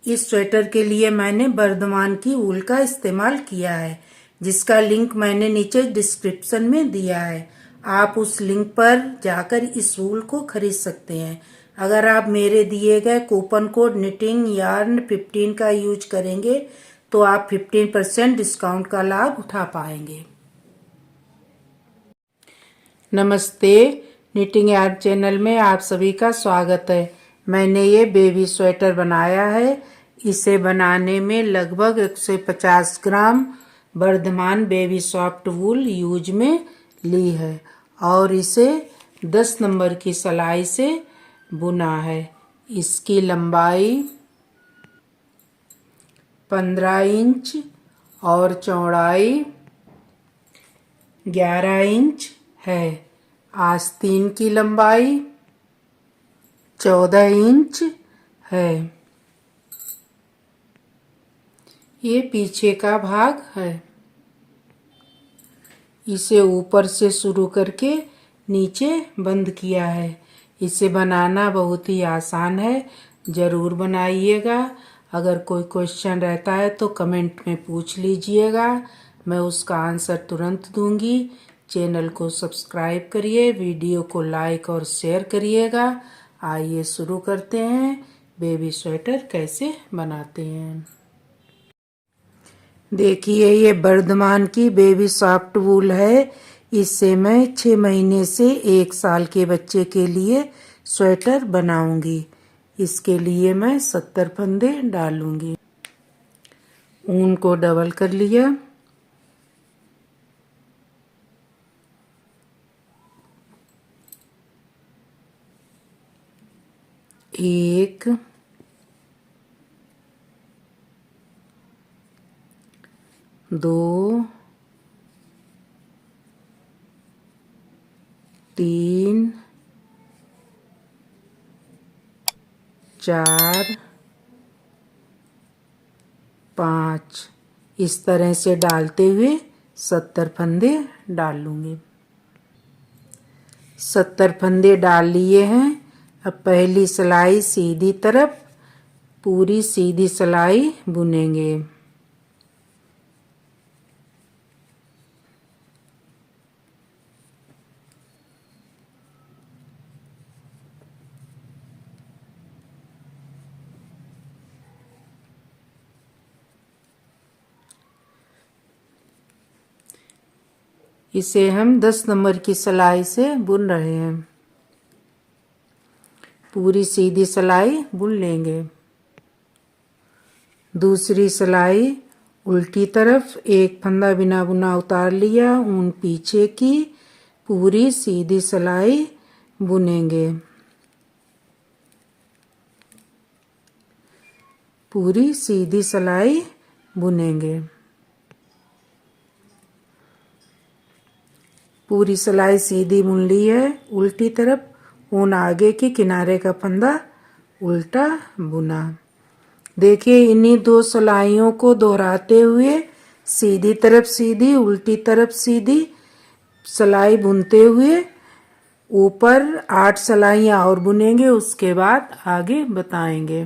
इस स्वेटर के लिए मैंने बर्धमान की ऊल का इस्तेमाल किया है, जिसका लिंक मैंने नीचे डिस्क्रिप्शन में दिया है। आप उस लिंक पर जाकर इस ऊल को खरीद सकते हैं। अगर आप मेरे दिए गए कूपन कोड निटिंग यार्न 15 का यूज करेंगे तो आप 15% डिस्काउंट का लाभ उठा पाएंगे। नमस्ते, निटिंग यार्न चैनल में आप सभी का स्वागत है। मैंने ये बेबी स्वेटर बनाया है। इसे बनाने में लगभग 150 ग्राम बर्धमान बेबी सॉफ्ट वूल यूज में ली है और इसे 10 नंबर की सिलाई से बुना है। इसकी लंबाई 15 इंच और चौड़ाई 11 इंच है। आस्तीन की लंबाई 14 इंच है। ये पीछे का भाग है। इसे ऊपर से शुरू करके नीचे बंद किया है। इसे बनाना बहुत ही आसान है, ज़रूर बनाइएगा। अगर कोई क्वेश्चन रहता है तो कमेंट में पूछ लीजिएगा, मैं उसका आंसर तुरंत दूंगी। चैनल को सब्सक्राइब करिए, वीडियो को लाइक और शेयर करिएगा। आइए शुरू करते हैं बेबी स्वेटर कैसे बनाते हैं। देखिए, ये बर्धमान की बेबी सॉफ्ट वूल है। इससे मैं 6 महीने से 1 साल के बच्चे के लिए स्वेटर बनाऊंगी। इसके लिए मैं 70 फंदे डालूंगी। ऊन को डबल कर लिया। एक, दो, तीन, चार, 5 इस तरह से डालते हुए 70 फंदे डाल लूँगी। 70 फंदे डाल लिए हैं। अब पहली सिलाई सीधी तरफ पूरी सीधी सिलाई बुनेंगे। इसे हम 10 नंबर की सिलाई से बुन रहे हैं। पूरी सीधी सिलाई बुन लेंगे। दूसरी सिलाई उल्टी तरफ एक फंदा बिना बुना उतार लिया। ऊन पीछे की पूरी सीधी सिलाई बुनेंगे। पूरी सीधी सिलाई बुनेंगे। पूरी सिलाई सीधी बुन ली है। उल्टी तरफ ऊन आगे के किनारे का फंदा उल्टा बुना। देखिए, इन्हीं 2 सिलाइयों को दोहराते हुए सीधी तरफ सीधी उल्टी तरफ सीधी सिलाई बुनते हुए ऊपर 8 सिलाइयाँ और बुनेंगे। उसके बाद आगे बताएंगे।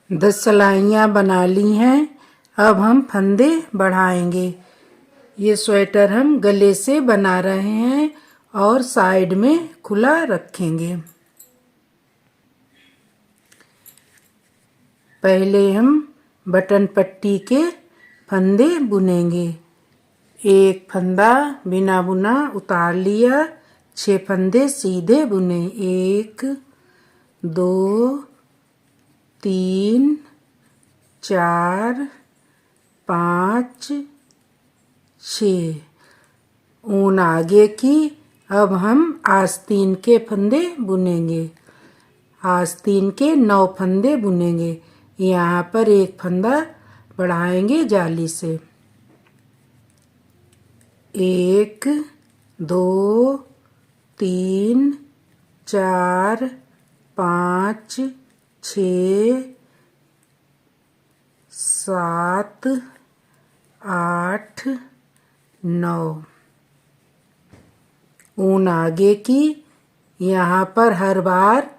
10 सिलाइयाँ बना ली हैं। अब हम फंदे बढ़ाएंगे। ये स्वेटर हम गले से बना रहे हैं और साइड में खुला रखेंगे। पहले हम बटन पट्टी के फंदे बुनेंगे। एक फंदा बिना बुना उतार लिया। 6 फंदे सीधे बुने। 1, 2, 3, 4, 5, 6 ऊन आगे की। अब हम आस्तीन के फंदे बुनेंगे। आस्तीन के 9 फंदे बुनेंगे। यहाँ पर एक फंदा बढ़ाएंगे जाली से। 1, 2, 3, 4, 5, 6, 7, 8, 9 ऊन आगे की। यहाँ पर हर बार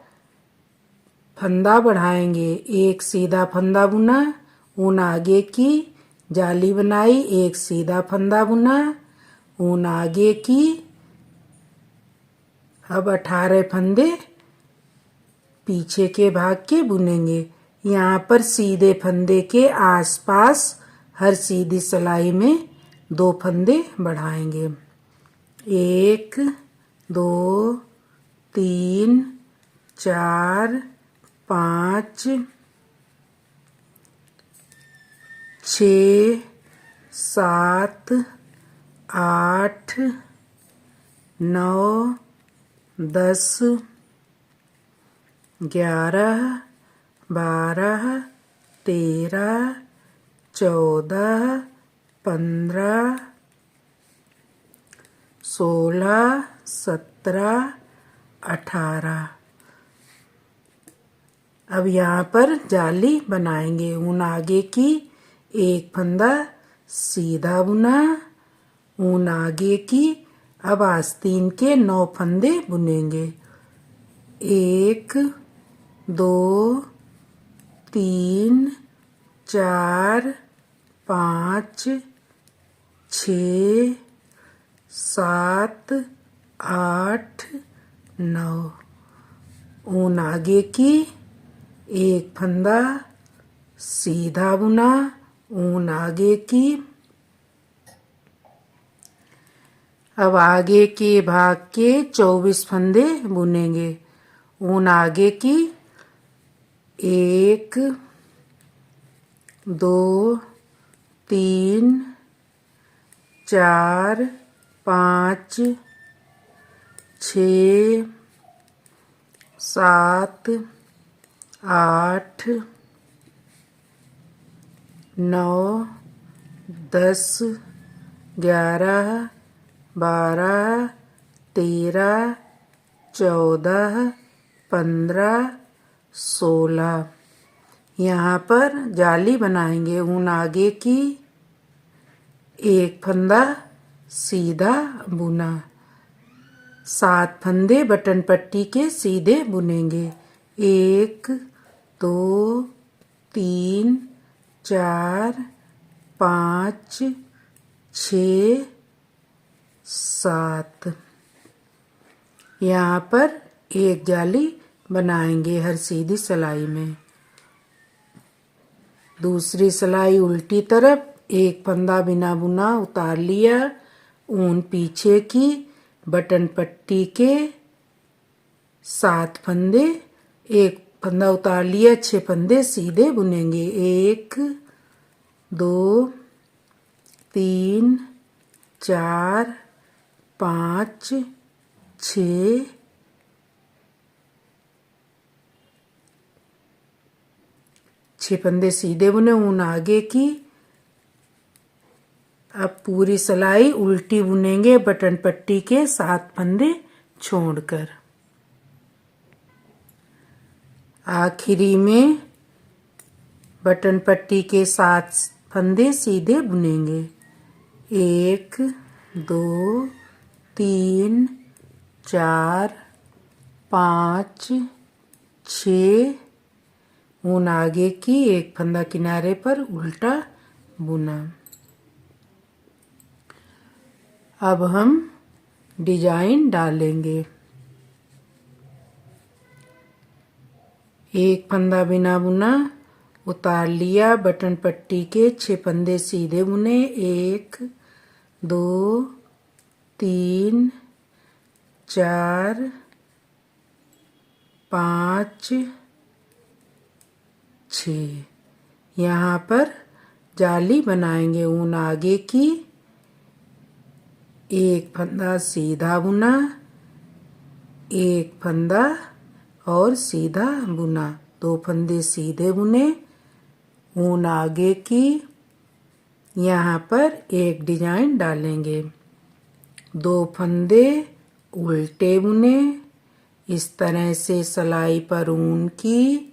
फंदा बढ़ाएंगे। एक सीधा फंदा बुना, ऊन आगे की, जाली बनाई, एक सीधा फंदा बुना, ऊन आगे की। अब 18 फंदे पीछे के भाग के बुनेंगे। यहाँ पर सीधे फंदे के आसपास हर सीधी सिलाई में 2 फंदे बढ़ाएंगे। 1 2 3 4 5 6 7 8 9 10 11 12 13 14 15 16 17 18। अब यहाँ पर जाली बनाएंगे। ऊन आगे की, एक फंदा सीधा बुना, ऊन आगे की। अब आस्तीन के 9 फंदे बुनेंगे। 1 2 3 4 5 6 7 8 9। ऊन आगे की, एक फंदा सीधा बुना, ऊन आगे की। अब आगे के भाग के 24 फंदे बुनेंगे। ऊन आगे की, 1 2 3 4 5 6 7 8 9 10 11 12 13 14 15 16। यहाँ पर जाली बनाएंगे। ऊन आगे की, एक फंदा सीधा बुना, 7 फंदे बटन पट्टी के सीधे बुनेंगे। 1 2 3 4 5 6 7। यहाँ पर एक जाली बनाएंगे हर सीधी सिलाई में। दूसरी सिलाई उल्टी तरफ, एक फंदा बिना बुना उतार लिया, ऊन पीछे की, बटन पट्टी के 7 फंदे, एक फंदा उतार लिया, 6 फंदे सीधे बुनेंगे। 1 2 3 4 5 6 6 फंदे सीधे बुने, ऊन आगे की। अब पूरी सिलाई उल्टी बुनेंगे बटन पट्टी के 7 फंदे छोड़कर। आखिरी में बटन पट्टी के 7 फंदे सीधे बुनेंगे। 1 2 3 4 5 6। ऊन आगे की, एक फंदा किनारे पर उल्टा बुना। अब हम डिजाइन डालेंगे। एक फंदा बिना बुना उतार लिया, बटन पट्टी के 6 फंदे सीधे बुने। 1 2 3 4 5 6। यहाँ पर जाली बनाएंगे। ऊन आगे की, एक फंदा सीधा बुना, एक फंदा और सीधा बुना, 2 फंदे सीधे बुने। ऊन आगे की, यहाँ पर एक डिजाइन डालेंगे। 2 फंदे उल्टे बुने, इस तरह से सिलाई पर ऊन की,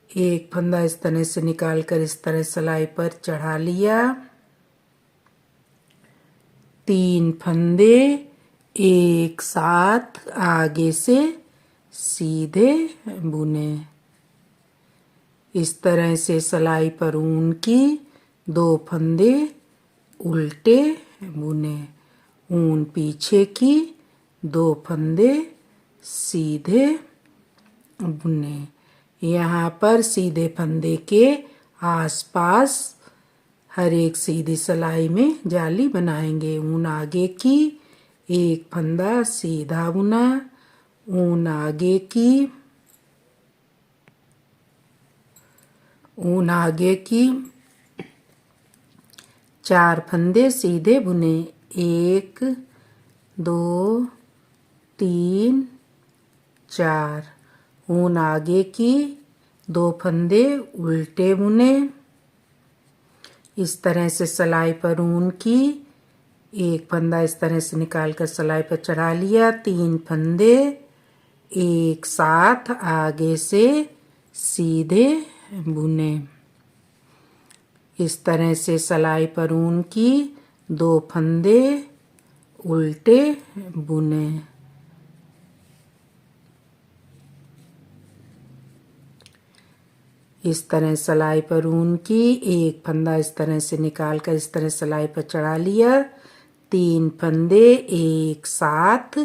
एक फंदा इस तरह से निकाल कर इस तरह सिलाई पर चढ़ा लिया। 3 फंदे एक साथ आगे से सीधे बुने। इस तरह से सिलाई पर ऊन की 2 फंदे उल्टे बुने। ऊन पीछे की 2 फंदे सीधे बुने। यहाँ पर सीधे फंदे के आसपास हर एक सीधी सिलाई में जाली बनाएंगे। ऊन आगे की 1 फंदा सीधा बुना। ऊन आगे की 4 फंदे सीधे बुने। 1 2 3 4। ऊन आगे की 2 फंदे उल्टे बुने। इस तरह से सिलाई पर ऊन की 1 फंदा इस तरह से निकाल कर सिलाई पर चढ़ा लिया। 3 फंदे एक साथ आगे से सीधे बुने। इस तरह से सिलाई पर ऊन की 2 फंदे उल्टे बुने। इस तरह सिलाई पर ऊन की 1 फंदा इस तरह से निकाल कर इस तरह सिलाई पर चढ़ा लिया। 3 फंदे एक साथ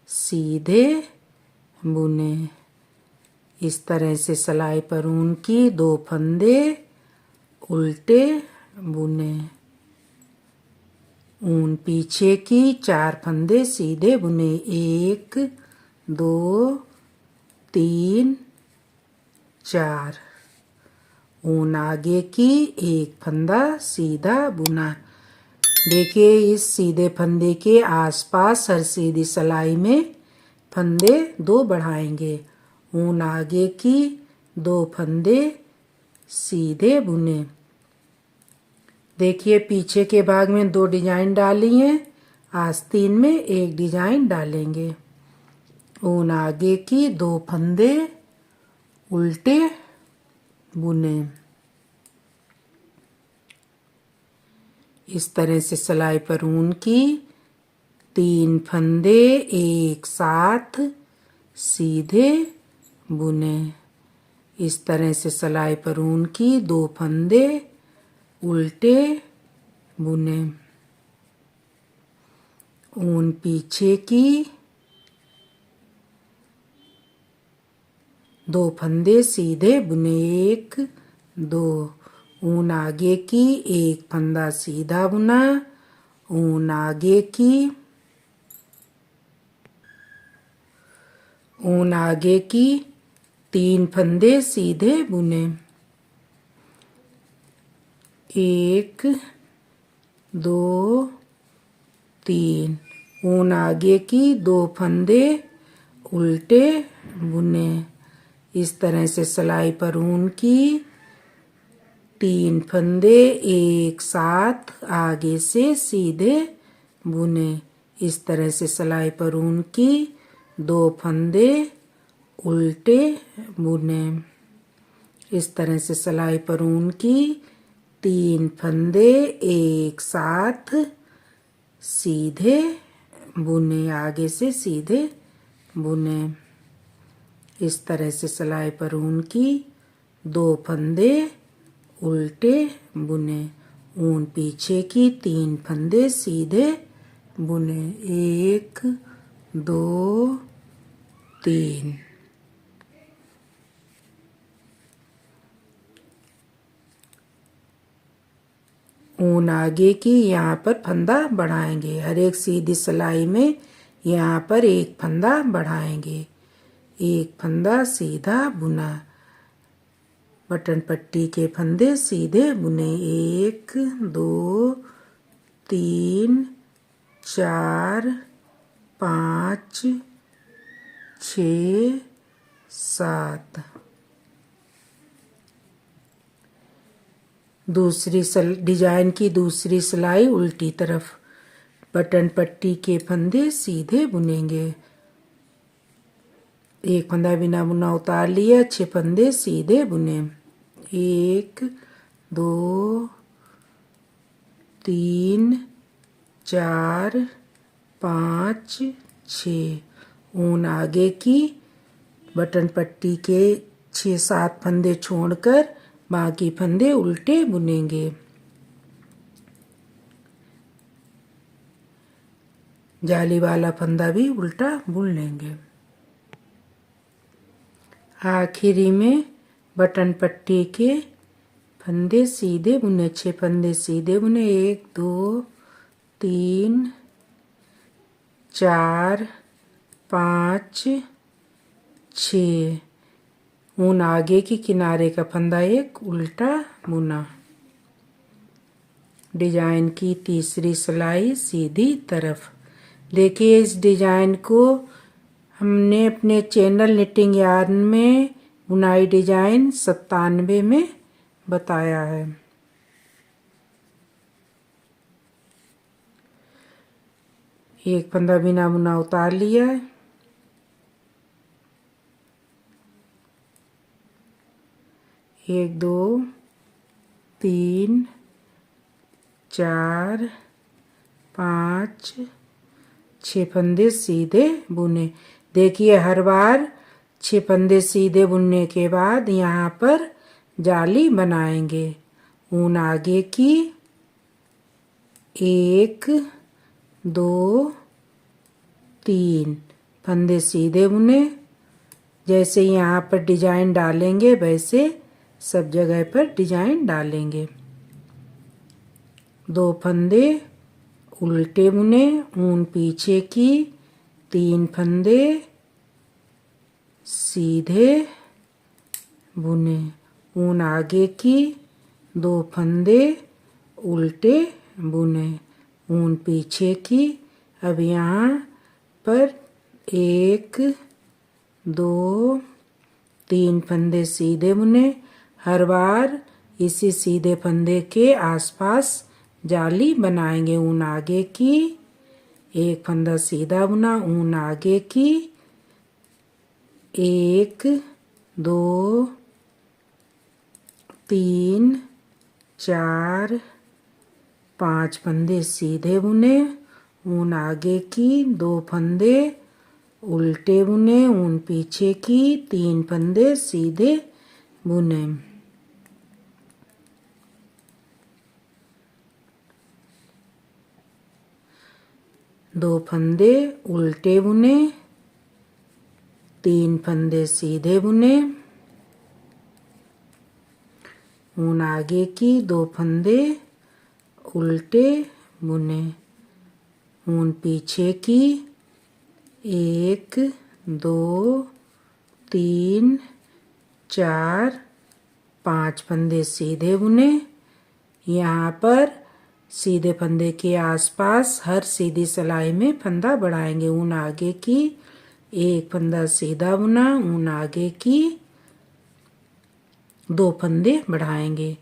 सीधे बुने। इस तरह से सिलाई पर ऊन की 2 फंदे उल्टे बुने। ऊन पीछे की 4 फंदे सीधे बुने। 1 2 3 4। ऊन आगे की 1 फंदा सीधा बुना। देखिए इस सीधे फंदे के आसपास हर सीधी सिलाई में फंदे 2 बढ़ाएंगे। ऊन आगे की 2 फंदे सीधे बुने। देखिए पीछे के भाग में 2 डिजाइन डाली हैं। आस्तीन में 1 डिजाइन डालेंगे। ऊन आगे की 2 फंदे उल्टे बुने। इस तरह से सिलाई पर ऊन की 3 फंदे एक साथ सीधे बुने। इस तरह से सिलाई पर ऊन की 2 फंदे उल्टे बुने। ऊन पीछे की 2 फंदे सीधे बुने। 1 2। ऊन आगे की 1 फंदा सीधा बुना। ऊन आगे की 3 फंदे सीधे बुने। 1 2 3। ऊन आगे की 2 फंदे उल्टे बुने। इस तरह से सिलाई पर ऊन की 3 फंदे एक साथ आगे से सीधे बुने। इस तरह से सिलाई पर ऊन की 2 फंदे उल्टे बुने। इस तरह से सिलाई पर ऊन की 3 फंदे एक साथ सीधे बुने। आगे से सीधे बुने। इस तरह से सिलाई पर ऊन की 2 फंदे उल्टे बुने। ऊन पीछे की 3 फंदे सीधे बुने। 1 2 3। ऊन आगे की यहाँ पर फंदा बढ़ाएंगे। हर एक सीधी सिलाई में यहाँ पर 1 फंदा बढ़ाएंगे। 1 फंदा सीधा बुना। बटन पट्टी के फंदे सीधे बुने। 1 2 3 4 5 6 7। दूसरी डिजाइन की दूसरी सिलाई उल्टी तरफ। बटन पट्टी के फंदे सीधे बुनेंगे। 1 फंदा बिना बुना उतार लिया। 6 फंदे सीधे बुने। 1 2 3 4 5 6। ऊन आगे की बटन पट्टी के 6-7 फंदे छोड़कर बाकी फंदे उल्टे बुनेंगे। जाली वाला फंदा भी उल्टा बुन लेंगे। आखिरी में बटन पट्टी के फंदे सीधे बुने, 6 फंदे सीधे बुने। 1 2 3 4 5 6। ऊन आगे की किनारे का फंदा एक उल्टा बुना। डिजाइन की तीसरी सिलाई सीधी तरफ। देखिए इस डिजाइन को हमने अपने चैनल निटिंग यार्न में बुनाई डिजाइन 97 में बताया है। एक फंदा बिना बुना उतार लिया है। एक 2 3 4 5 6 फंदे सीधे बुने। देखिए हर बार 6 फंदे सीधे बुनने के बाद यहाँ पर जाली बनाएंगे। ऊन आगे की 1 2 3 फंदे सीधे बुने। जैसे यहाँ पर डिजाइन डालेंगे वैसे सब जगह पर डिजाइन डालेंगे। 2 फंदे उल्टे बुने। ऊन पीछे की 3 फंदे सीधे बुने। ऊन आगे की 2 फंदे उल्टे बुने। ऊन पीछे की अब यहाँ पर 1 2 3 फंदे सीधे बुने। हर बार इसी सीधे फंदे के आसपास जाली बनाएंगे। ऊन आगे की 1 फंदा सीधा बुना। ऊन आगे की 1 2 3 4 5 फंदे सीधे बुने। ऊन आगे की 2 फंदे उल्टे बुने। ऊन पीछे की 3 फंदे सीधे बुने। 2 फंदे उल्टे बुने। 3 फंदे सीधे बुने। ऊन आगे की 2 फंदे उल्टे बुने। ऊन पीछे की 1 2 3 4 5 फंदे सीधे बुने। यहाँ पर सीधे फंदे के आसपास हर सीधी सिलाई में फंदा बढ़ाएंगे। ऊन आगे की 1 फंदा सीधा बुना। ऊन आगे की 2 फंदे बढ़ाएंगे।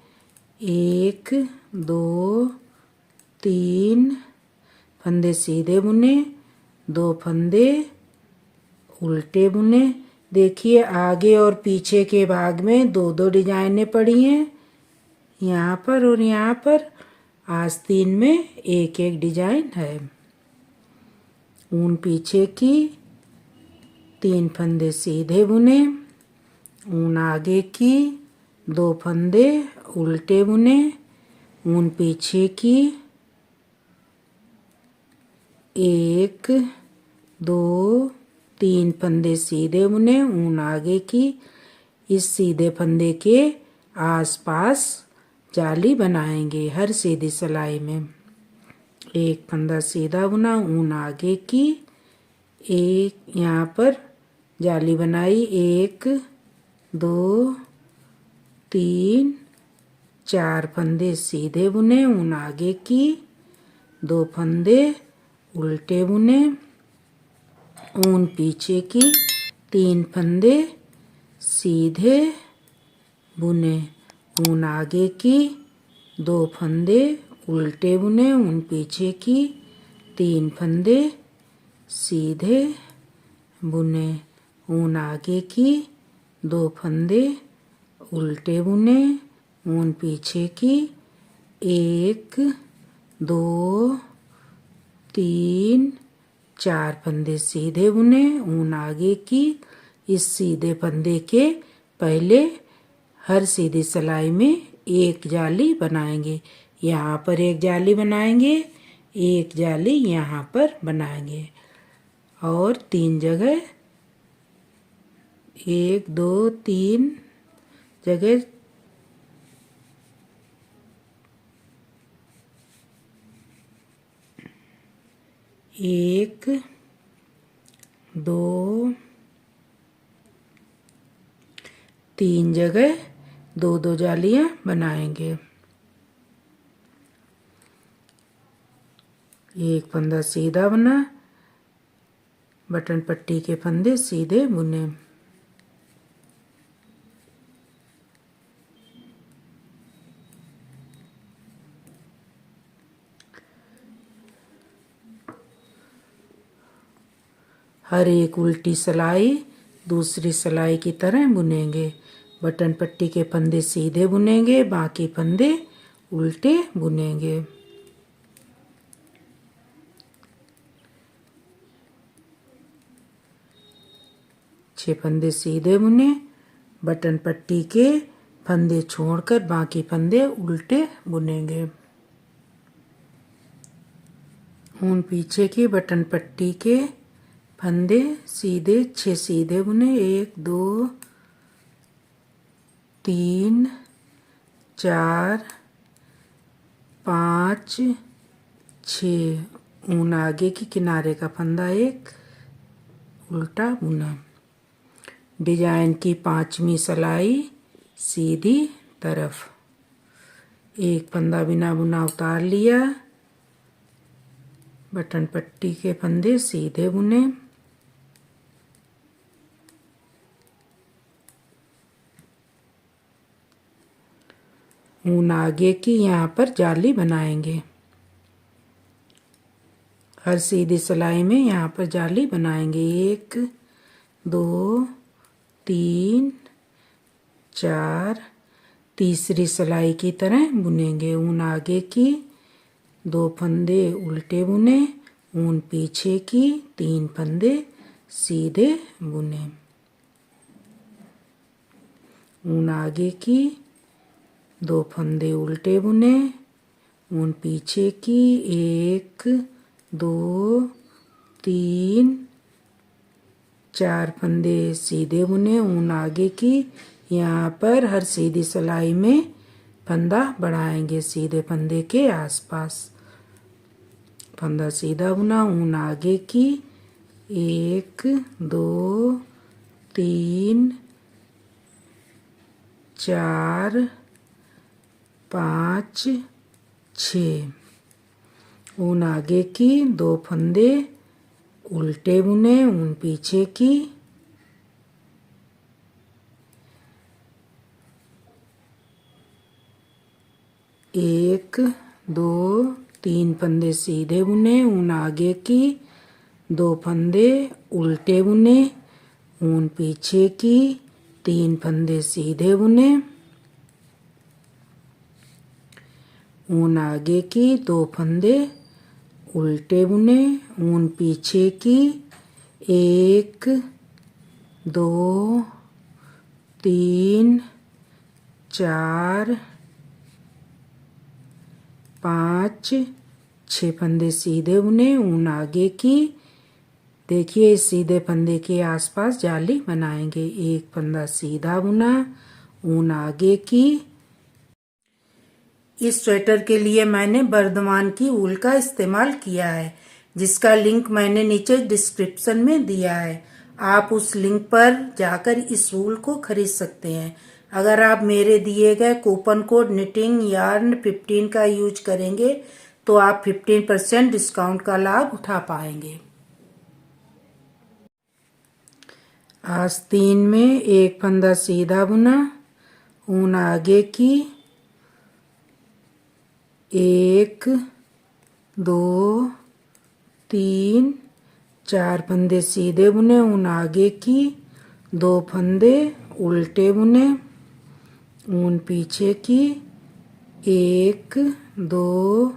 1 2 3 फंदे सीधे बुने। 2 फंदे उल्टे बुने। देखिए आगे और पीछे के भाग में 2-2 डिजाइनें पड़ी हैं, यहाँ पर और यहाँ पर। आस्तीन में 1-1 डिजाइन है। ऊन पीछे की 3 फंदे सीधे बुने। ऊन आगे की 2 फंदे उल्टे बुने। ऊन पीछे की 1 2 3 फंदे सीधे बुने। ऊन आगे की इस सीधे फंदे के आसपास जाली बनाएंगे हर सीधी सिलाई में। 1 फंदा सीधा बुना। ऊन आगे की 1 यहाँ पर जाली बनाई। 1 2 3 4 फंदे सीधे बुने। ऊन आगे की 2 फंदे उल्टे बुने। ऊन पीछे की 3 फंदे सीधे बुने। ऊन आगे की 2 फंदे उल्टे बुने। ऊन पीछे की 3 फंदे सीधे बुने। ऊन आगे की 2 फंदे उल्टे बुने। ऊन पीछे की 1 2 3 4 फंदे सीधे बुने। ऊन आगे की इस सीधे फंदे के पहले हर सीधी सिलाई में एक जाली बनाएंगे। यहाँ पर एक जाली बनाएंगे, एक जाली यहाँ पर बनाएंगे और 3 जगह 1 2 3 जगह 1 2 3 जगह 2 जालियां बनाएंगे। एक फंदा सीधा बना, बटन पट्टी के फंदे सीधे बुने। हर एक उल्टी सिलाई दूसरी सिलाई की तरह बुनेंगे। बटन पट्टी के फंदे सीधे बुनेंगे, बाकी फंदे उल्टे बुनेंगे। छह फंदे सीधे बुने, बटन पट्टी के फंदे छोड़कर बाकी फंदे उल्टे बुनेंगे। ऊन पीछे की बटन पट्टी के फंदे सीधे 6 सीधे बुने। 1 2 3 4 5 6। ऊन आगे की किनारे का फंदा एक उल्टा बुना। डिजाइन की 5वीं सिलाई सीधी तरफ। एक फंदा बिना बुना उतार लिया, बटन पट्टी के फंदे सीधे बुने। ऊन आगे की यहाँ पर जाली बनाएंगे। हर सीधी सिलाई में यहाँ पर जाली बनाएंगे। 1 2 3 4। तीसरी सिलाई की तरह बुनेंगे। ऊन आगे की 2 फंदे उल्टे बुने, ऊन पीछे की 3 फंदे सीधे बुने। ऊन आगे की 2 फंदे उल्टे बुने, ऊन पीछे की 1 2 3 4 फंदे सीधे बुने। ऊन आगे की यहाँ पर हर सीधी सिलाई में फंदा बढ़ाएंगे सीधे फंदे के आसपास। फंदा सीधा बुना। ऊन आगे की 1 2 3 4 5 6। ऊन आगे की 2 फंदे उल्टे बुने, ऊन पीछे की 1 2 3 फंदे सीधे बुने, ऊन आगे की 2 फंदे उल्टे बुने, ऊन पीछे की 3 फंदे सीधे बुने। ऊन आगे की 2 फंदे उल्टे बुने, ऊन पीछे की 1 2 3 4 5 6 फंदे सीधे बुने। ऊन आगे की देखिए इस सीधे फंदे के आसपास जाली बनाएंगे। एक फंदा सीधा बुना, ऊन आगे की। इस स्वेटर के लिए मैंने बर्धमान की ऊल का इस्तेमाल किया है, जिसका लिंक मैंने नीचे डिस्क्रिप्शन में दिया है। आप उस लिंक पर जाकर इस ऊल को खरीद सकते हैं। अगर आप मेरे दिए गए कूपन कोड निटिंग यार्न 15 का यूज करेंगे तो आप 15% डिस्काउंट का लाभ उठा पाएंगे। आस्तीन में एक फंदा सीधा बुना, ऊन आगे की 1 2 3 4 फंदे सीधे बुने, ऊन आगे की 2 फंदे उल्टे बुने, ऊन पीछे की 1 2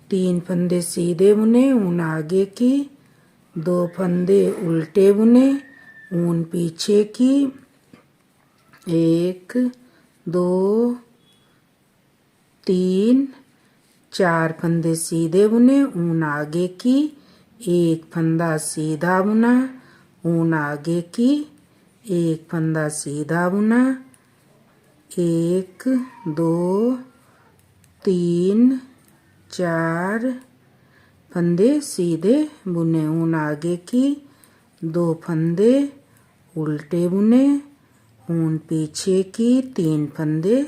3 फंदे सीधे बुने, ऊन आगे की 2 फंदे उल्टे बुने, ऊन पीछे की 1 2 3 4 फंदे सीधे बुने, ऊन आगे की, एक फंदा सीधा बुना, ऊन आगे की, एक फंदा सीधा बुना, 1 2 3 4 फंदे सीधे बुने, ऊन आगे की, 2 फंदे उल्टे बुने, ऊन पीछे की, 3 फंदे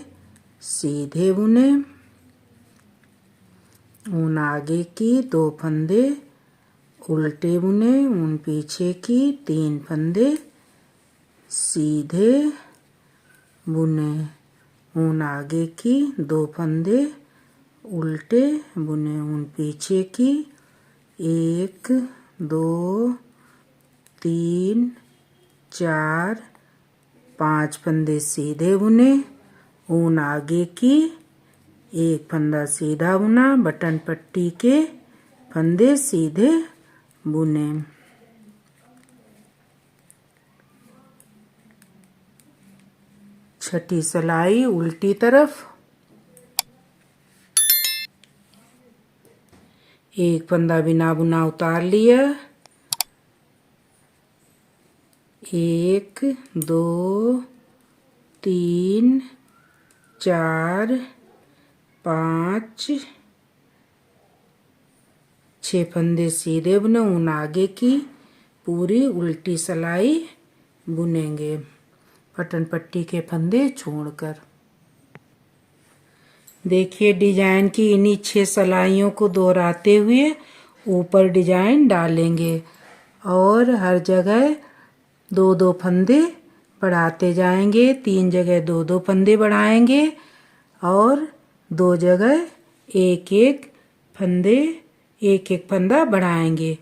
सीधे बुने, ऊन आगे की, 2 फंदे उल्टे बुने, ऊन पीछे की, 3 फंदे सीधे बुने, ऊन आगे की, 2 फंदे उल्टे बुने, ऊन पीछे की, 1 2 3 4 5 फंदे सीधे बुने, ऊन आगे की, एक फंदा सीधा बुना, बटन पट्टी के फंदे सीधे बुने। छठी सिलाई उल्टी तरफ, एक फंदा बिना बुना उतार लिया, 1 2 3 4 5 6 फंदे सीधे बुने, ऊन आगे की, पूरी उल्टी सिलाई बुनेंगे बटन पट्टी के फंदे छोड़कर। देखिए डिजाइन की इन्हीं 6 सिलाइयों को दोहराते हुए ऊपर डिजाइन डालेंगे और हर जगह 2-2 फंदे बढ़ाते जाएंगे, 3 जगह 2-2 फंदे बढ़ाएंगे और 2 जगह 1-1 फंदे 1-1 फंदा बढ़ाएंगे।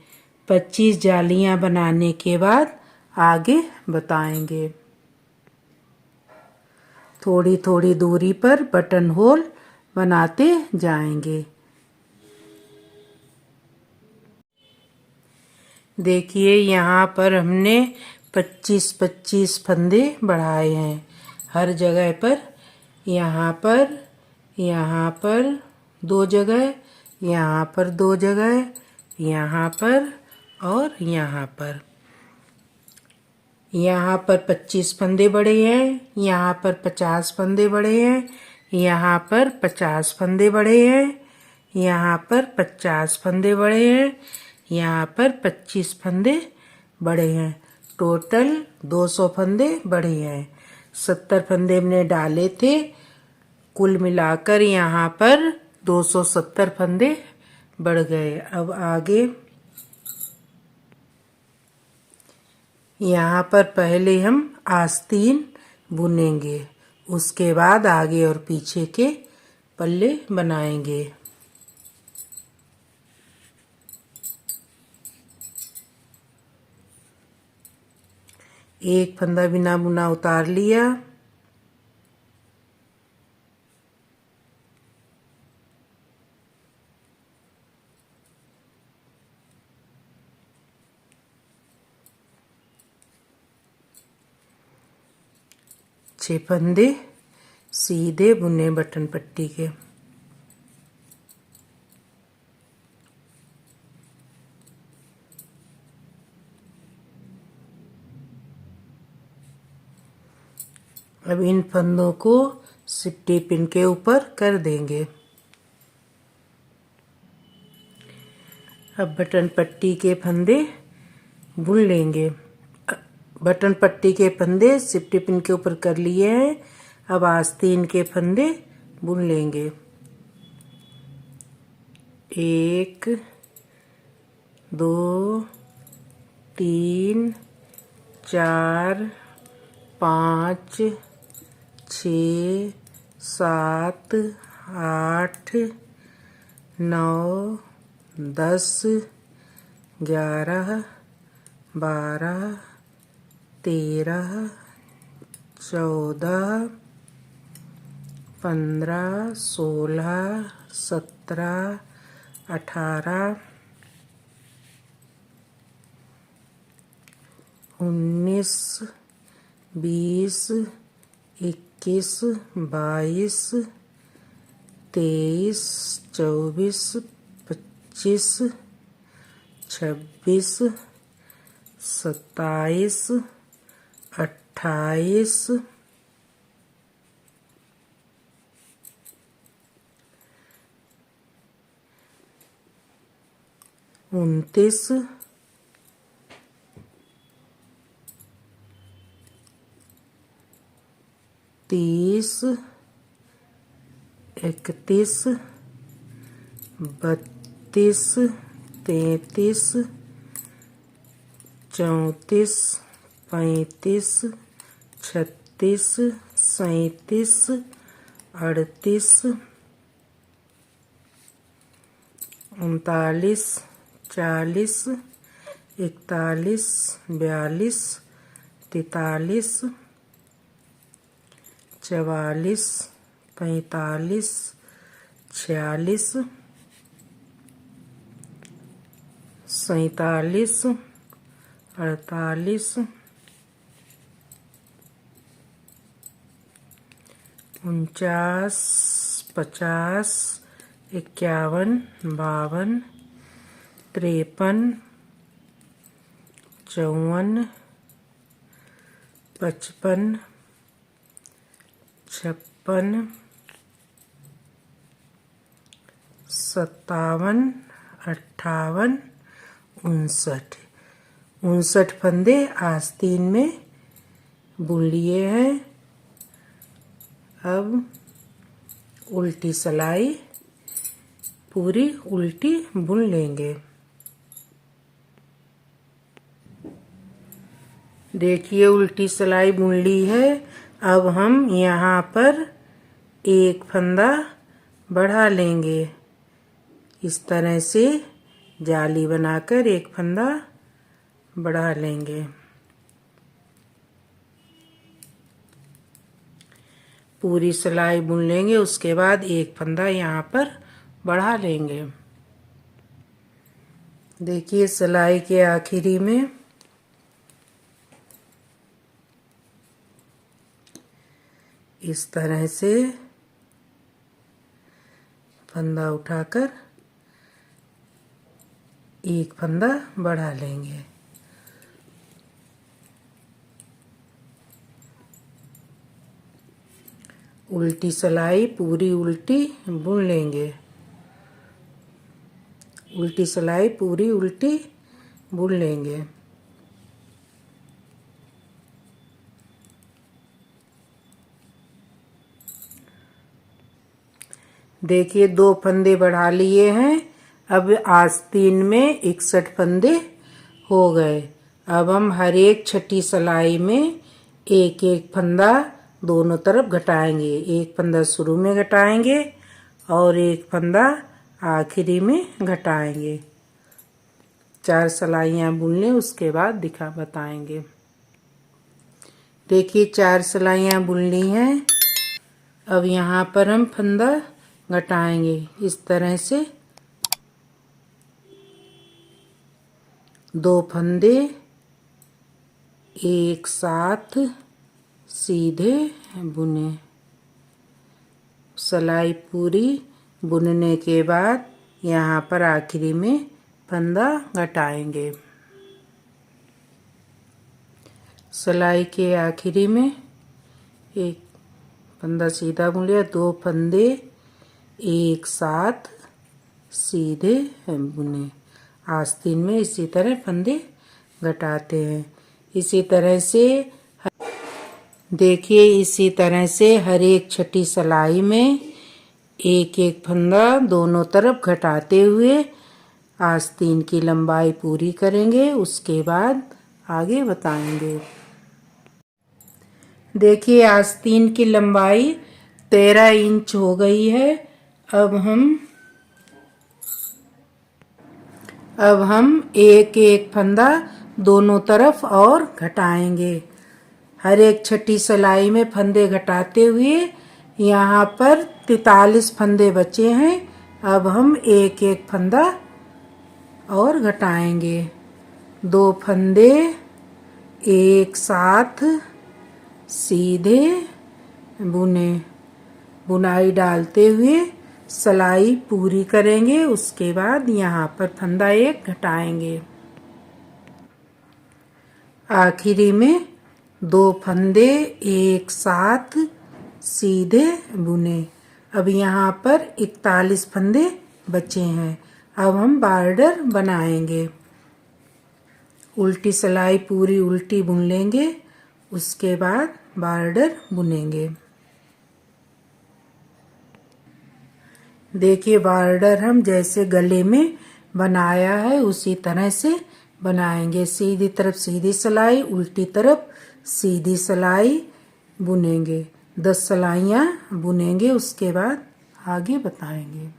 25 जालियां बनाने के बाद आगे बताएंगे। थोड़ी थोड़ी दूरी पर बटन होल बनाते जाएंगे। देखिए यहाँ पर हमने 25-25 फंदे बढ़ाए हैं हर जगह पर, यहाँ पर 2 जगह, यहाँ पर 2 जगह, यहाँ पर और यहाँ पर। यहाँ पर 25 फंदे बढ़े हैं, यहाँ पर 50 फंदे बढ़े हैं, यहाँ पर 50 फंदे बढ़े हैं, यहाँ पर 50 फंदे बढ़े हैं, यहाँ पर 25 फंदे बढ़े हैं। टोटल 200 फंदे बढ़े हैं। 70 फंदे हमने डाले थे, कुल मिलाकर यहाँ पर 270 फंदे बढ़ गए। अब आगे यहाँ पर पहले हम आस्तीन बुनेंगे, उसके बाद आगे और पीछे के पल्ले बनाएंगे। एक फंदा बिना बुना उतार लिया, छह फंदे सीधे बुने बटन पट्टी के। अब इन फंदों को सिप्टी पिन के ऊपर कर देंगे। अब बटन पट्टी के फंदे बुन लेंगे। बटन पट्टी के फंदे सिप्टी पिन के ऊपर कर लिए हैं। अब आस्तीन के फंदे बुन लेंगे। 1 2 3 4 5 6 7 8 9 10 11 12 13 14 15 16 17 18 19 20 21, 22, 23, 24, 25, 26, 27, 28, 29, 30, 31, 32, 33, 34, 35, 36, 37, 38, 39, 40, 41, 42, 43, 44, 45, 46, 47, 48, 49, 50, 51, 52, 53, 54, 55, 56, 57, 58, 59 फंदे आस्तीन में बुन लिए हैं। अब उल्टी सिलाई पूरी उल्टी बुन लेंगे। देखिए उल्टी सिलाई बुन ली है। अब हम यहाँ पर एक फंदा बढ़ा लेंगे। इस तरह से जाली बनाकर एक फंदा बढ़ा लेंगे। पूरी सिलाई बुन लेंगे, उसके बाद एक फंदा यहाँ पर बढ़ा लेंगे। देखिए सिलाई के आखिरी में इस तरह से फंदा उठाकर एक फंदा बढ़ा लेंगे। उल्टी सिलाई पूरी उल्टी बुन लेंगे। उल्टी सिलाई पूरी उल्टी बुन लेंगे। देखिए 2 फंदे बढ़ा लिए हैं। अब आस्तीन में 61 फंदे हो गए। अब हम हर एक छठी सिलाई में एक एक फंदा दोनों तरफ घटाएंगे। एक फंदा शुरू में घटाएंगे और एक फंदा आखिरी में घटाएंगे। 4 सिलाइयाँ बुन लें, उसके बाद बताएंगे। देखिए 4 सिलाइयाँ बुन ली हैं। अब यहाँ पर हम फंदा घटाएंगे इस तरह से। 2 फंदे एक साथ सीधे बुने। सिलाई पूरी बुनने के बाद यहाँ पर आखिरी में फंदा घटाएंगे। सिलाई के आखिरी में एक फंदा सीधा बुन लिया। 2 फंदे एक साथ सीधे बुने। आस्तीन में इसी तरह फंदे घटाते हैं। इसी तरह से देखिए इसी तरह से हर एक छठी सिलाई में एक एक फंदा दोनों तरफ घटाते हुए आस्तीन की लंबाई पूरी करेंगे। उसके बाद आगे बताएंगे। देखिए आस्तीन की लंबाई 13 इंच हो गई है। अब हम एक एक फंदा दोनों तरफ और घटाएंगे। हर एक छठी सिलाई में फंदे घटाते हुए यहाँ पर 43 फंदे बचे हैं। अब हम एक एक फंदा और घटाएंगे। 2 फंदे एक साथ सीधे बुने। बुनाई डालते हुए सिलाई पूरी करेंगे। उसके बाद यहाँ पर फंदा एक घटाएंगे। आखिरी में 2 फंदे एक साथ सीधे बुने। अब यहाँ पर 41 फंदे बचे हैं। अब हम बॉर्डर बनाएंगे। उल्टी सिलाई पूरी उल्टी बुन लेंगे। उसके बाद बॉर्डर बुनेंगे। देखिए बॉर्डर हम जैसे गले में बनाया है उसी तरह से बनाएंगे। सीधी तरफ सीधी सिलाई, उल्टी तरफ सीधी सिलाई बुनेंगे। 10 सिलाइयाँ बुनेंगे। उसके बाद आगे बताएंगे।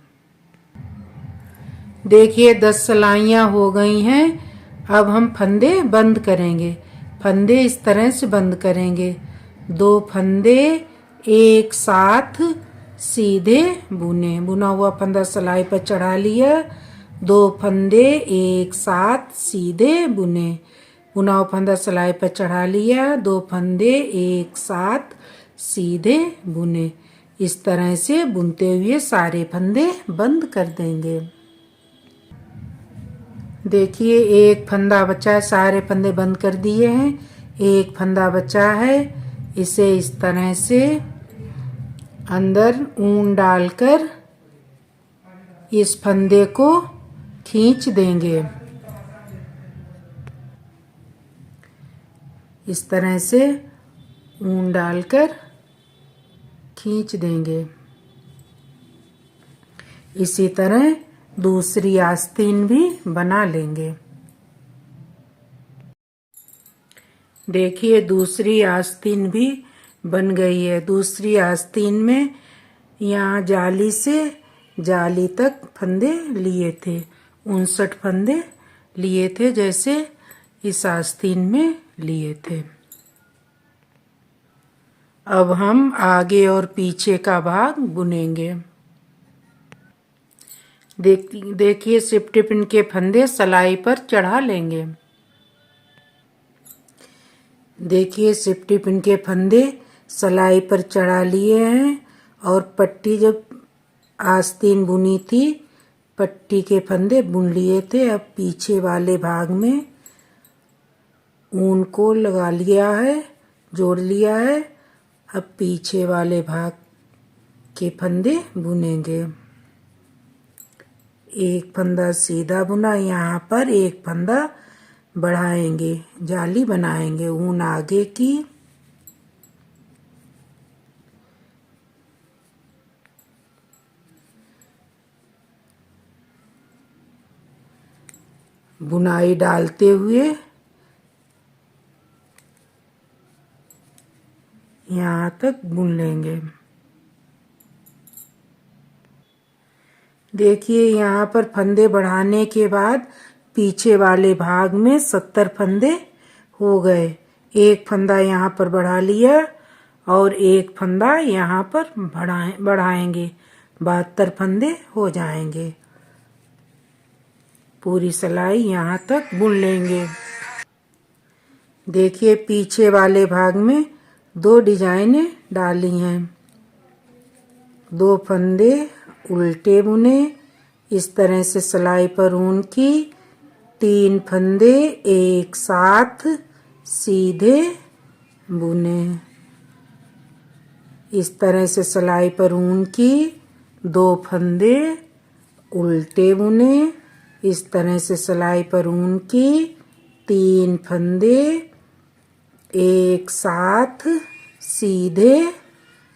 देखिए 10 सिलाइयाँ हो गई हैं। अब हम फंदे बंद करेंगे। फंदे इस तरह से बंद करेंगे। 2 फंदे एक साथ सीधे बुने। बुना हुआ फंदा सिलाई पर चढ़ा लिया। 2 फंदे एक साथ सीधे बुने। बुना हुआ फंदा सिलाई पर चढ़ा लिया। 2 फंदे एक साथ सीधे बुने। इस तरह से बुनते हुए सारे फंदे बंद कर देंगे। देखिए एक फंदा बचा है। सारे फंदे बंद कर दिए हैं। एक फंदा बचा है। इसे इस तरह से अंदर ऊन डालकर इस फंदे को खींच देंगे। इस तरह से ऊन डालकर खींच देंगे। इसी तरह दूसरी आस्तीन भी बना लेंगे। देखिए दूसरी आस्तीन भी बन गई है। दूसरी आस्तीन में यहाँ जाली से जाली तक फंदे लिए थे। 59 फंदे लिए थे जैसे इस आस्तीन में लिए थे। अब हम आगे और पीछे का भाग बुनेंगे। देखिए सिफ्टी पिन के फंदे सिलाई पर चढ़ा लेंगे। देखिए सिफ्टी पिन के फंदे सिलाई पर चढ़ा लिए हैं और पट्टी जब आस्तीन बुनी थी पट्टी के फंदे बुन लिए थे। अब पीछे वाले भाग में ऊन को लगा लिया है, जोड़ लिया है। अब पीछे वाले भाग के फंदे बुनेंगे। एक फंदा सीधा बुना। यहाँ पर एक फंदा बढ़ाएंगे, जाली बनाएंगे ऊन आगे की। बुनाई डालते हुए यहाँ तक बुन लेंगे। देखिए यहाँ पर फंदे बढ़ाने के बाद पीछे वाले भाग में 70 फंदे हो गए। एक फंदा यहाँ पर बढ़ा लिया और एक फंदा यहाँ पर बढ़ाएंगे। 72 फंदे हो जाएंगे। पूरी सिलाई यहाँ तक बुन लेंगे। देखिए पीछे वाले भाग में 2 डिजाइनें डाली हैं। 2 फंदे उल्टे बुने। इस तरह से सिलाई पर ऊन की। 3 फंदे एक साथ सीधे बुने। इस तरह से सिलाई पर ऊन की। 2 फंदे उल्टे बुने। इस तरह से सिलाई पर ऊन की। 3 फंदे एक साथ सीधे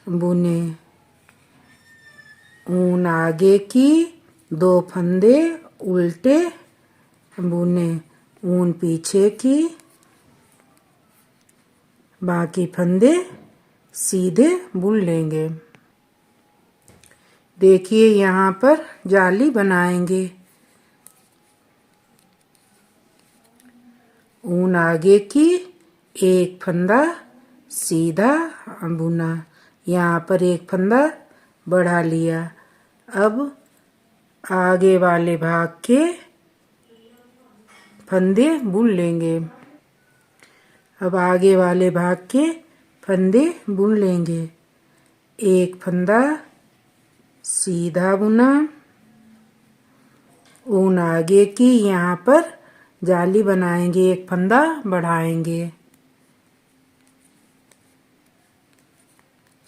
बुने। ऊन आगे की। 2 फंदे उल्टे बुने। ऊन पीछे की। बाकी फंदे सीधे बुन लेंगे। देखिए यहाँ पर जाली बनाएंगे। ऊन आगे की। एक फंदा सीधा बुना। यहाँ पर एक फंदा बढ़ा लिया। अब आगे वाले भाग के फंदे बुन लेंगे। अब आगे वाले भाग के फंदे बुन लेंगे। एक फंदा सीधा बुना, ऊन आगे की यहाँ पर जाली बनाएंगे, एक फंदा बढ़ाएंगे,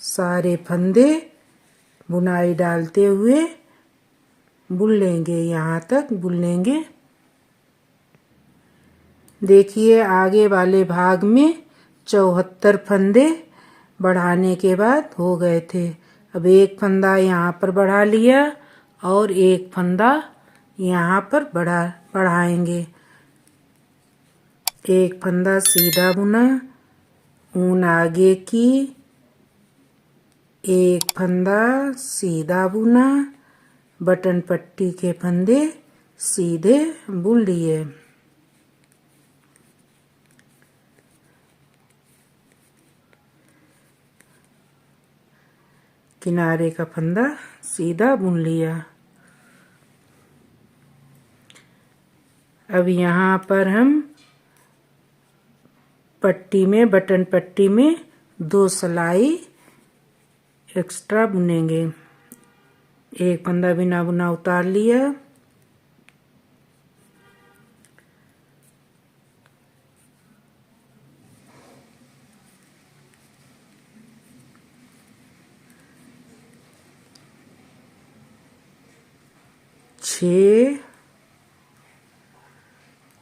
सारे फंदे बुनाई डालते हुए बुन लेंगे, यहाँ तक बुन लेंगे। देखिए आगे वाले भाग में 74 फंदे बढ़ाने के बाद हो गए थे। अब एक फंदा यहाँ पर बढ़ा लिया और एक फंदा यहाँ पर बढ़ाएंगे। एक फंदा सीधा बुना, ऊन आगे की, एक फंदा सीधा बुना, बटन पट्टी के फंदे सीधे बुन लिए। किनारे का फंदा सीधा बुन लिया। अब यहाँ पर हम पट्टी में, बटन पट्टी में 2 सिलाई एक्स्ट्रा बुनेंगे। एक फंदा बिना बुना उतार लिया,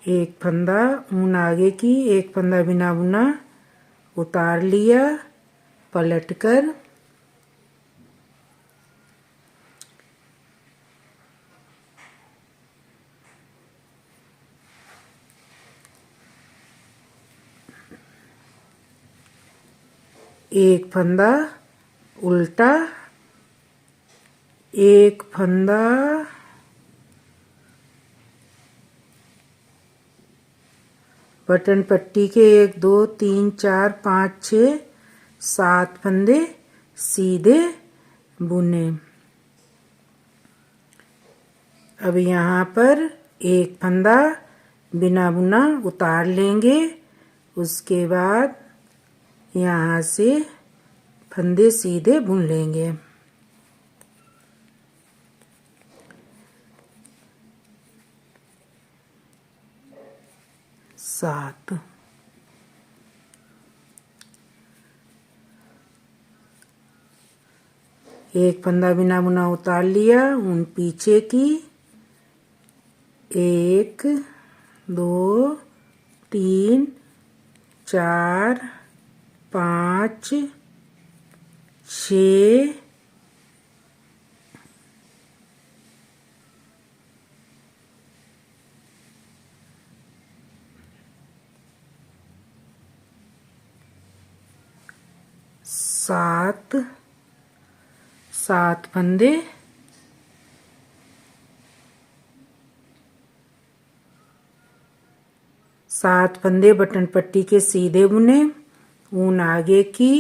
एक फंदा ऊन आगे की, एक फंदा बिना बुना उतार लिया, पलटकर एक फंदा उल्टा, एक फंदा बटन पट्टी के 1 2 3 4 5 6 7 फंदे सीधे बुने। अब यहाँ पर एक फंदा बिना बुना उतार लेंगे, उसके बाद यहाँ से फंदे सीधे बुन लेंगे। सात, एक फंदा बिना बुना उतार लिया, ऊन पीछे की, 1 2 3 4 5 6 7 फंदे, सात फंदे बटन पट्टी के सीधे बुने, ऊन आगे की,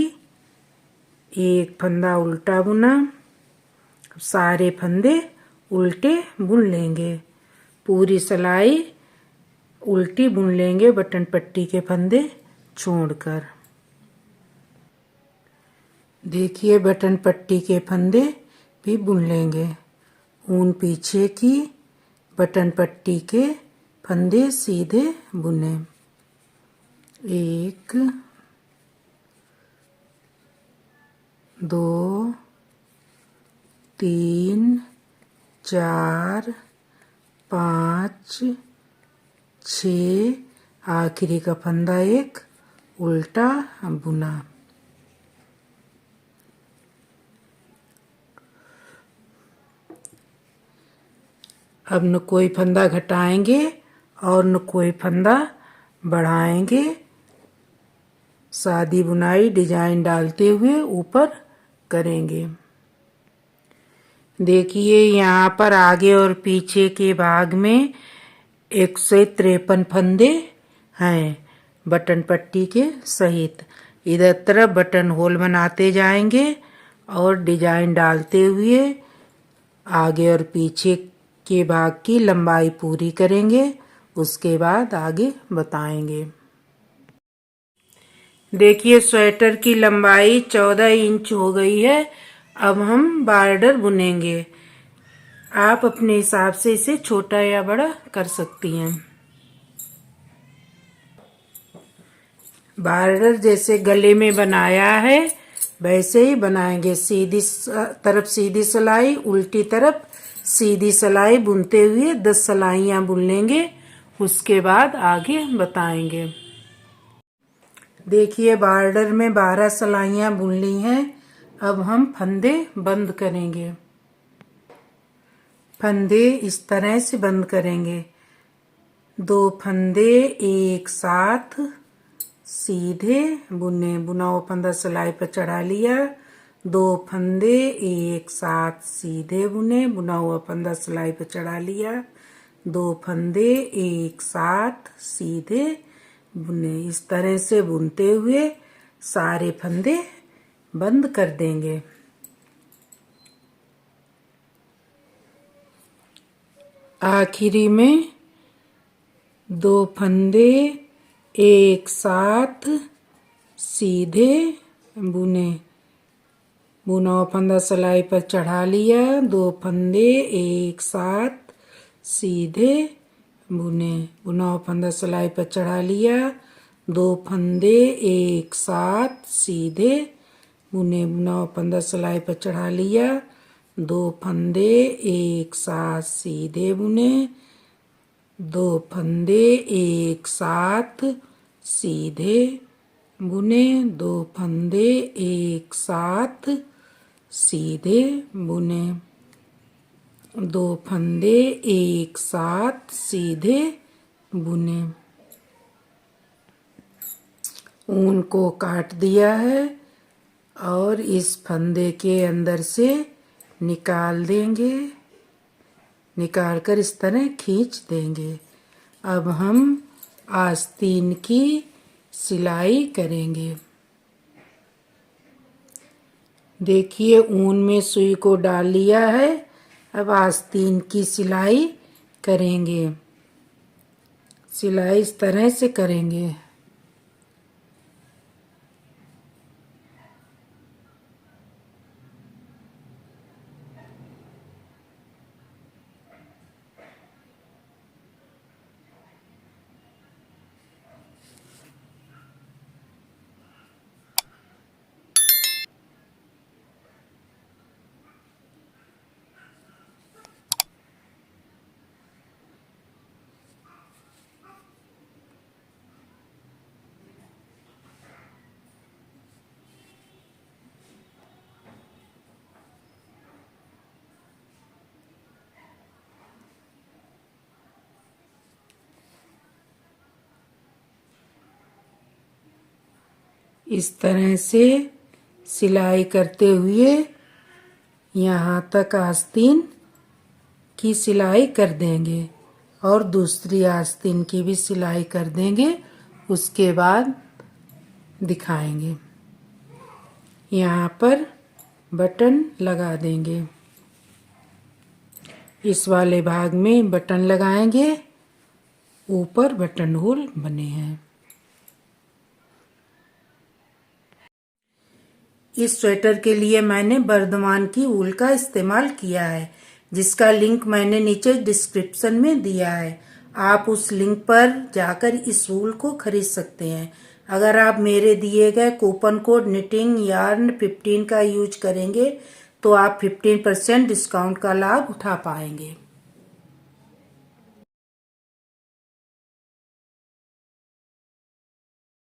एक फंदा उल्टा बुना, सारे फंदे उल्टे बुन लेंगे, पूरी सिलाई उल्टी बुन लेंगे बटन पट्टी के फंदे छोड़कर। देखिए बटन पट्टी के फंदे भी बुन लेंगे, ऊन पीछे की, बटन पट्टी के फंदे सीधे बुने। 1 2 3 4 5 6, आखिरी का फंदा एक उल्टा बुना। अब न कोई फंदा घटाएंगे और न कोई फंदा बढ़ाएंगे, सादी बुनाई डिजाइन डालते हुए ऊपर करेंगे। देखिए यहाँ पर आगे और पीछे के भाग में 153 फंदे हैं बटन पट्टी के सहित। इधर तरफ बटन होल बनाते जाएंगे और डिजाइन डालते हुए आगे और पीछे के भाग की लंबाई पूरी करेंगे, उसके बाद आगे बताएंगे। देखिए स्वेटर की लंबाई 14 इंच हो गई है। अब हम बॉर्डर बुनेंगे। आप अपने हिसाब से इसे छोटा या बड़ा कर सकती हैं। बॉर्डर जैसे गले में बनाया है वैसे ही बनाएंगे। सीधी तरफ सीधी सिलाई, उल्टी तरफ सीधी सिलाई बुनते हुए 10 सिलाइयाँ बुन लेंगे। उसके बाद आगे बताएंगे। देखिए बॉर्डर में 12 सिलाइयाँ बुन ली हैं। अब हम फंदे बंद करेंगे। फंदे इस तरह से बंद करेंगे। 2 फंदे एक साथ सीधे बुने, बुनाओ फंदा सिलाई पर चढ़ा लिया। 2 फंदे एक साथ सीधे बुने, बुनाओ फंदा सिलाई पर चढ़ा लिया। 2 फंदे एक साथ सीधे बुने। इस तरह से बुनते हुए सारे फंदे बंद कर देंगे। आखिरी में 2 फंदे एक साथ सीधे बुने, बुनाओ फंदा सिलाई पर चढ़ा लिया। 2 फंदे एक साथ सीधे बुने, बुनाओ फंदा सिलाई पर चढ़ा लिया। 2 फंदे एक साथ सीधे बुने, बुनाओ फंदा सिलाई पर चढ़ा लिया। 2 फंदे एक साथ सीधे बुने, 2 फंदे एक साथ सीधे बुने, 2 फंदे एक साथ सीधे बुने, 2 फंदे एक साथ सीधे बुने। ऊन को काट दिया है और इस फंदे के अंदर से निकाल देंगे। निकाल कर इस तरह खींच देंगे। अब हम आस्तीन की सिलाई करेंगे। देखिए ऊन में सुई को डाल लिया है। अब आस्तीन की सिलाई करेंगे। सिलाई इस तरह से करेंगे। इस तरह से सिलाई करते हुए यहाँ तक आस्तीन की सिलाई कर देंगे और दूसरी आस्तीन की भी सिलाई कर देंगे। उसके बाद दिखाएंगे। यहाँ पर बटन लगा देंगे। इस वाले भाग में बटन लगाएंगे। ऊपर बटन होल बने हैं। इस स्वेटर के लिए मैंने बर्धमान की ऊल का इस्तेमाल किया है, जिसका लिंक मैंने नीचे डिस्क्रिप्शन में दिया है। आप उस लिंक पर जाकर इस ऊल को खरीद सकते हैं। अगर आप मेरे दिए गए कूपन कोड निटिंग यार्न 15 का यूज करेंगे तो आप 15% डिस्काउंट का लाभ उठा पाएंगे।